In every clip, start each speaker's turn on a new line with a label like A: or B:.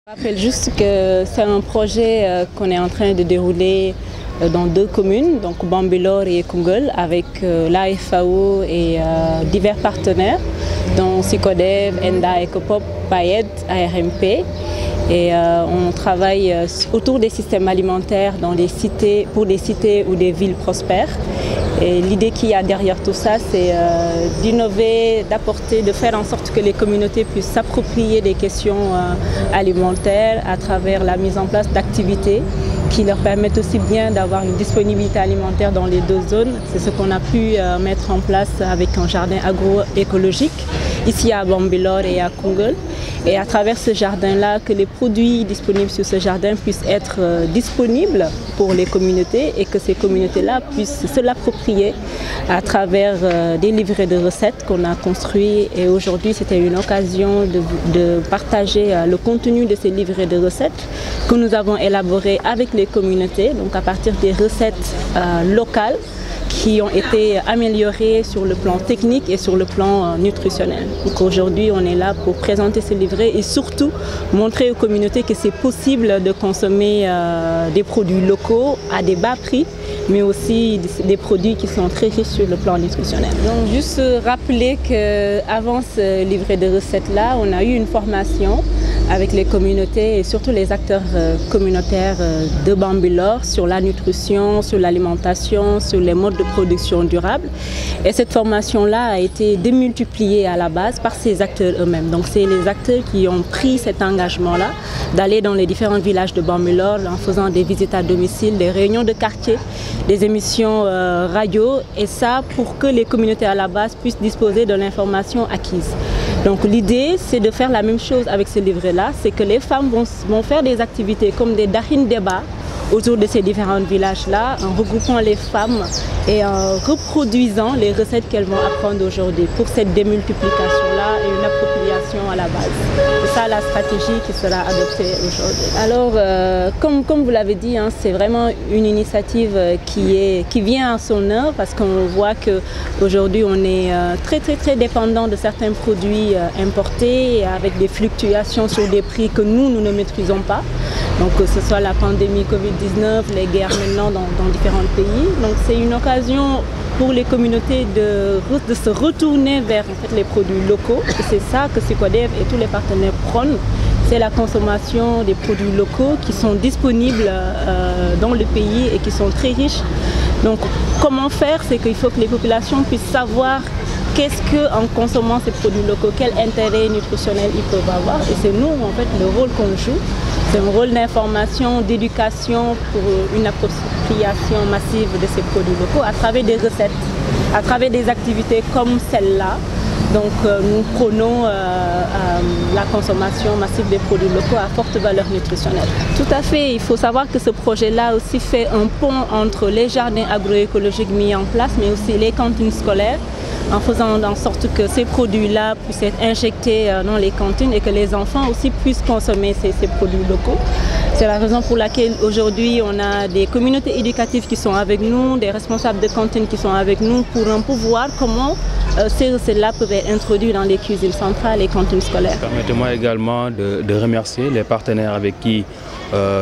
A: Je rappelle juste que c'est un projet qu'on est en train de dérouler dans deux communes, donc Bambilor et Koungheul, avec l'AFAO et divers partenaires, dont Sicodev, Enda, Ecopop, Payed, ARMP. Et on travaille autour des systèmes alimentaires dans des cités, pour des cités ou des villes prospères. Et l'idée qu'il y a derrière tout ça, c'est d'innover, d'apporter, de faire en sorte que les communautés puissent s'approprier des questions alimentaires à travers la mise en place d'activités qui leur permettent aussi bien d'avoir une disponibilité alimentaire dans les deux zones. C'est ce qu'on a pu mettre en place avec un jardin agroécologique ici à Bambilor et à Koungheul. Et à travers ce jardin-là, que les produits disponibles sur ce jardin puissent être disponibles pour les communautés et que ces communautés-là puissent se l'approprier à travers des livrets de recettes qu'on a construits. Et aujourd'hui, c'était une occasion de partager le contenu de ces livrets de recettes que nous avons élaborés avec les communautés, donc à partir des recettes locales qui ont été améliorées sur le plan technique et sur le plan nutritionnel. Donc aujourd'hui, on est là pour présenter ces livrets et surtout montrer aux communautés que c'est possible de consommer des produits locaux à des bas prix, mais aussi des produits qui sont très riches sur le plan nutritionnel. Donc juste rappeler qu'avant ce livret de recettes-là, on a eu une formation avec les communautés et surtout les acteurs communautaires de Bambilor sur la nutrition, sur l'alimentation, sur les modes de production durable. Et cette formation-là a été démultipliée à la base par ces acteurs eux-mêmes. Donc c'est les acteurs qui ont pris cet engagement-là d'aller dans les différents villages de Bambilor en faisant des visites à domicile, des réunions de quartier, des émissions radio, et ça pour que les communautés à la base puissent disposer de l'information acquise. Donc l'idée, c'est de faire la même chose avec ce livret-là, c'est que les femmes vont faire des activités comme des dahin débats autour de ces différents villages-là, en regroupant les femmes et en reproduisant les recettes qu'elles vont apprendre aujourd'hui pour cette démultiplication-là et une appropriation à la base. C'est ça la stratégie qui sera adoptée aujourd'hui. Alors, comme vous l'avez dit, hein, c'est vraiment une initiative qui vient à son heure parce qu'on voit qu'aujourd'hui on est très dépendant de certains produits importés avec des fluctuations sur des prix que nous ne maîtrisons pas. Donc que ce soit la pandémie Covid-19, les guerres maintenant dans différents pays. Donc c'est une occasion pour les communautés de se retourner vers en fait, les produits locaux. Et c'est ça que Sicodev et tous les partenaires prônent. C'est la consommation des produits locaux qui sont disponibles dans le pays et qui sont très riches. Donc comment faire, c'est qu'il faut que les populations puissent savoir qu'est-ce qu'en consommant ces produits locaux, quel intérêt nutritionnel ils peuvent avoir. Et c'est nous, en fait, le rôle qu'on joue. C'est un rôle d'information, d'éducation pour une appropriation massive de ces produits locaux à travers des recettes, à travers des activités comme celle-là. Donc nous prônons la consommation massive des produits locaux à forte valeur nutritionnelle. Tout à fait, il faut savoir que ce projet-là aussi fait un pont entre les jardins agroécologiques mis en place, mais aussi les cantines scolaires, en faisant en sorte que ces produits-là puissent être injectés dans les cantines et que les enfants aussi puissent consommer ces produits locaux. C'est la raison pour laquelle aujourd'hui on a des communautés éducatives qui sont avec nous, des responsables de cantines qui sont avec nous pour voir comment ces recettes-là peuvent être introduites dans les cuisines centrales et cantines scolaires.
B: Permettez-moi également de remercier les partenaires avec qui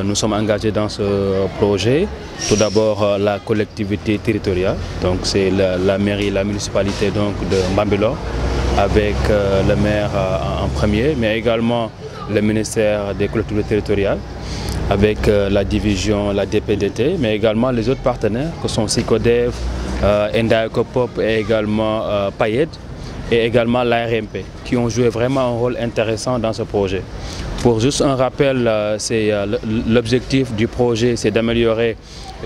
B: nous sommes engagés dans ce projet. Tout d'abord la collectivité territoriale, donc c'est la mairie, la municipalité donc, de Bambilor avec le maire en premier, mais également le ministère des collectivités territoriales avec la division, la DPDT, mais également les autres partenaires que sont Sicodev, Enda, Ecopop et également Payed et également l'ARMP qui ont joué vraiment un rôle intéressant dans ce projet. Pour juste un rappel, l'objectif du projet, c'est d'améliorer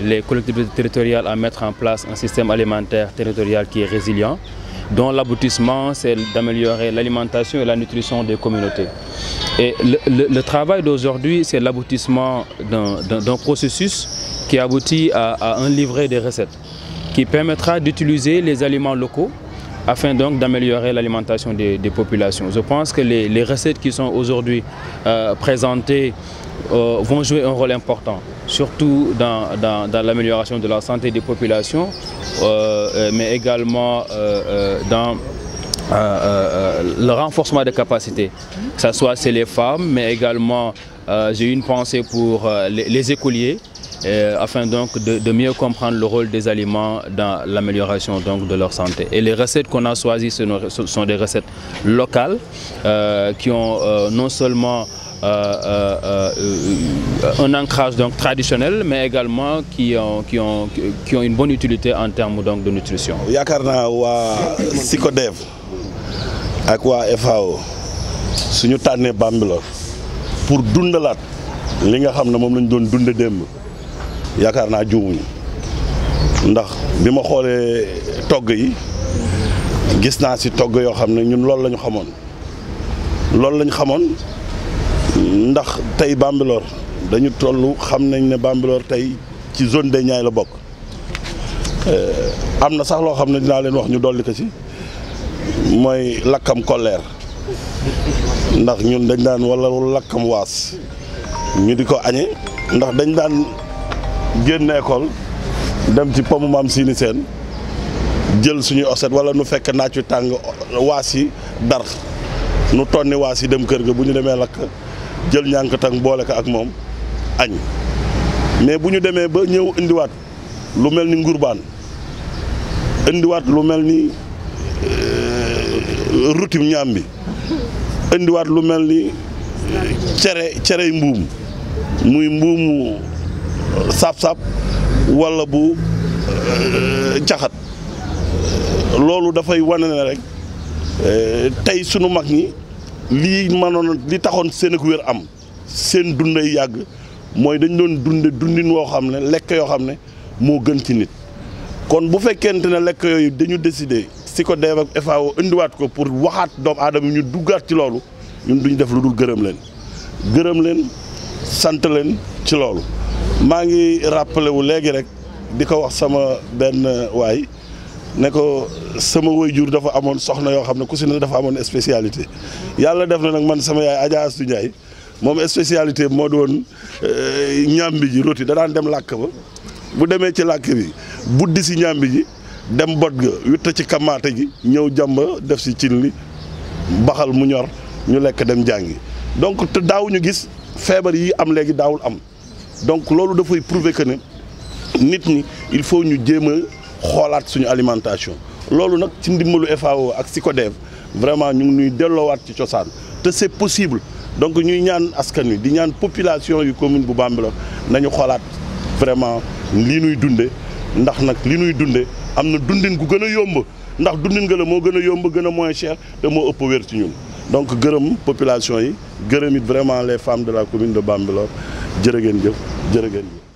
B: les collectivités territoriales à mettre en place un système alimentaire territorial qui est résilient, dont l'aboutissement, c'est d'améliorer l'alimentation et la nutrition des communautés. Et le travail d'aujourd'hui, c'est l'aboutissement d'un processus qui aboutit à un livret de recettes qui permettra d'utiliser les aliments locaux afin donc d'améliorer l'alimentation des populations. Je pense que les recettes qui sont aujourd'hui présentées vont jouer un rôle important, surtout dans l'amélioration de la santé des populations, mais également dans le renforcement des capacités, que ce soit chez les femmes, mais également j'ai une pensée pour les écoliers, afin donc de mieux comprendre le rôle des aliments dans l'amélioration donc de leur santé. Et les recettes qu'on a choisies sont des recettes locales qui ont non seulement un ancrage donc traditionnel, mais également qui ont une bonne utilité en termes donc de nutrition.
C: yaakaar naa waa SYCODEV ak waa FAO suñu tànnee Bambilor pour dundalaat li nga xam ne moom lañ doon dunde démb yaakaar naa juumuñu ndax bi ma xoolee togg yi gis naa si togg yoo xam ne ñun loolu la ñu xamoon ndax tey Bambilor dañu toll xam nañ ne Bambilor tey ci zone des Niayes la bokk am na sax loo xam ne dinaa leen wax ñu dolli ko ci mooy lakkam kolleer ndax ñun dañ daan wala lakkam waas ñu di ko añee ndax dañ daan génn école dem ci pomu maam Sini Seen jël suñuy oset wala nu fekk naaj wi tàng waas yi dar nu tonni waas yi dem kër ga bu ñu demee lakk jël ñànk tàng boole ko ak moom añ mais bu ñu demee ba ñëw indiwaat lu mel ni ngurbaan indiwaat lu mel ni rutim ñaam bi indiwaat lu mel ni cerey mbuum muy mbuumu sap-sap wala bu jaxat loolu dafay wane ne rek tey sunu mag ñi li taxoon seen ak wér am seen dunday yàgg mooy dañ doon dundin woo xam ne lekk yoo xam ne moo gën ci nit kon bu fekkente ne lekk yooyu dañu décider SYCODEV ak FAO indiwaat ko pour waxaat doomu aadama yi ñu duggaat ci loolu ñun duñ def lu dul gërëm leen sant leen ci loolu maa ngi rappelé wu léegi rek di ko wax sama benn waay ne ko sama waajur dafa amoon soxna yoo xam ne ku si ne dafa amoon spécialité yàlla def na nag man sama yaay Adja Astou Ndiaye moom spécialité moo doon ñambi ji roti da daan dem làkk ba bu demee ci làkk bi buddi si ñambi ji dem bot ga witta ci kamaate gi ñëw jàmba def si cin li baxal mu ñor ñu lekk dem jàngi donc te daawuñu gis feebar yi am léegi daawul am donc loolu dafay prouver que ne nit ñi il faut ñu jéem a xoolaat suñu alimentation loolu nag ci ndimbalu FAO ak SYCODEV vraiment ñu ngi ñuy delloowaat ci cosaan te c'est possible donc ñuy ñaan askan wi di ñaan population yu commune bu Bambilor nañu xoolaat vraiment lii nuy dunde ndax nag li nuy dunde am na dundin gu gën a yomb ndax dundin nga la moo gën a yomb gën a moins cher te moo ëpp wér ci ñun donc gërëm population yi gërëm it vraiment les femmes de la commune de Bambilor jërë ngeen jëf.